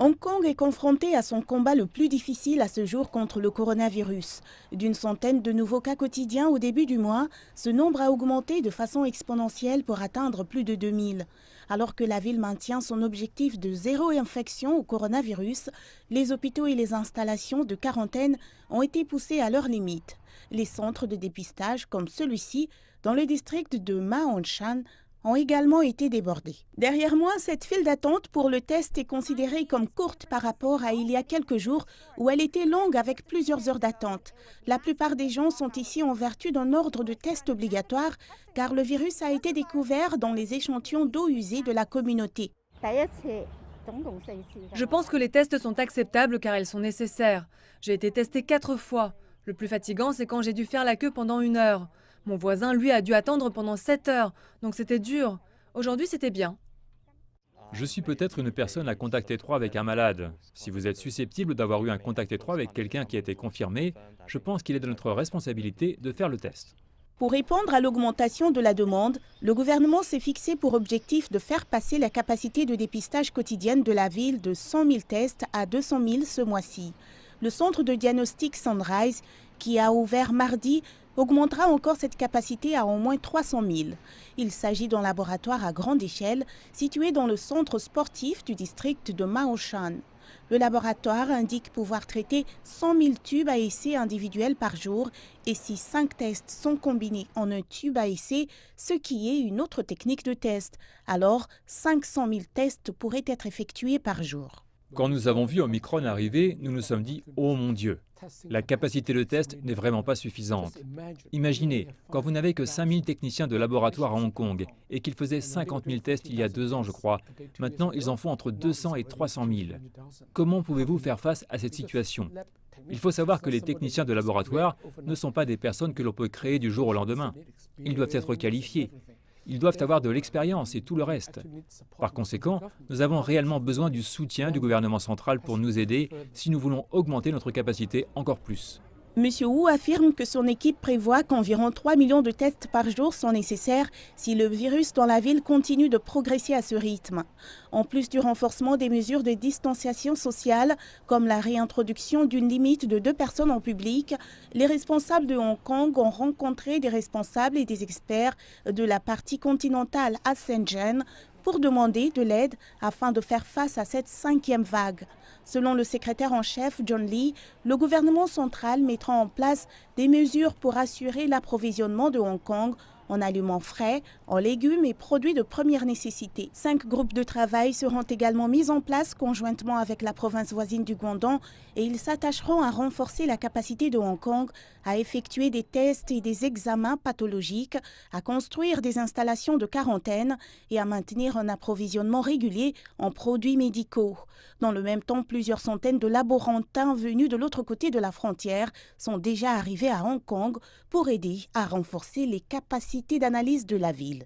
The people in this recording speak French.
Hong Kong est confronté à son combat le plus difficile à ce jour contre le coronavirus. D'une centaine de nouveaux cas quotidiens au début du mois, ce nombre a augmenté de façon exponentielle pour atteindre plus de 2000. Alors que la ville maintient son objectif de zéro infection au coronavirus, les hôpitaux et les installations de quarantaine ont été poussés à leurs limites. Les centres de dépistage comme celui-ci, dans le district de Ma On Shan, ont également été débordés. Derrière moi, cette file d'attente pour le test est considérée comme courte par rapport à il y a quelques jours où elle était longue avec plusieurs heures d'attente. La plupart des gens sont ici en vertu d'un ordre de test obligatoire car le virus a été découvert dans les échantillons d'eau usée de la communauté. Je pense que les tests sont acceptables car ils sont nécessaires. J'ai été testée 4 fois. Le plus fatigant, c'est quand j'ai dû faire la queue pendant 1 heure. Mon voisin, lui, a dû attendre pendant 7 heures, donc c'était dur. Aujourd'hui, c'était bien. Je suis peut-être une personne à contact étroit avec un malade. Si vous êtes susceptible d'avoir eu un contact étroit avec quelqu'un qui a été confirmé, je pense qu'il est de notre responsabilité de faire le test. Pour répondre à l'augmentation de la demande, le gouvernement s'est fixé pour objectif de faire passer la capacité de dépistage quotidienne de la ville de 100 000 tests à 200 000 ce mois-ci. Le centre de diagnostic Sunrise, qui a ouvert mardi, augmentera encore cette capacité à au moins 300 000. Il s'agit d'un laboratoire à grande échelle situé dans le centre sportif du district de Ma On Shan. Le laboratoire indique pouvoir traiter 100 000 tubes à essai individuels par jour et si 5 tests sont combinés en un tube à essai, ce qui est une autre technique de test, alors 500 000 tests pourraient être effectués par jour. Quand nous avons vu Omicron arriver, nous nous sommes dit « Oh mon Dieu !» La capacité de test n'est vraiment pas suffisante. Imaginez, quand vous n'avez que 5000 techniciens de laboratoire à Hong Kong et qu'ils faisaient 50 000 tests il y a 2 ans, je crois. Maintenant, ils en font entre 200 et 300 000. Comment pouvez-vous faire face à cette situation? Il faut savoir que les techniciens de laboratoire ne sont pas des personnes que l'on peut créer du jour au lendemain. Ils doivent être qualifiés. Ils doivent avoir de l'expérience et tout le reste. Par conséquent, nous avons réellement besoin du soutien du gouvernement central pour nous aider si nous voulons augmenter notre capacité encore plus. M. Wu affirme que son équipe prévoit qu'environ 3 millions de tests par jour sont nécessaires si le virus dans la ville continue de progresser à ce rythme. En plus du renforcement des mesures de distanciation sociale, comme la réintroduction d'une limite de 2 personnes en public, les responsables de Hong Kong ont rencontré des responsables et des experts de la partie continentale à Shenzhen pour demander de l'aide afin de faire face à cette 5e vague. Selon le secrétaire en chef John Lee, le gouvernement central mettra en place des mesures pour assurer l'approvisionnement de Hong Kong en aliments frais, en légumes et produits de première nécessité. 5 groupes de travail seront également mis en place conjointement avec la province voisine du Guangdong et ils s'attacheront à renforcer la capacité de Hong Kong à effectuer des tests et des examens pathologiques, à construire des installations de quarantaine et à maintenir un approvisionnement régulier en produits médicaux. Dans le même temps, plusieurs centaines de laborantins venus de l'autre côté de la frontière sont déjà arrivés à Hong Kong pour aider à renforcer les capacités d'analyse de la ville.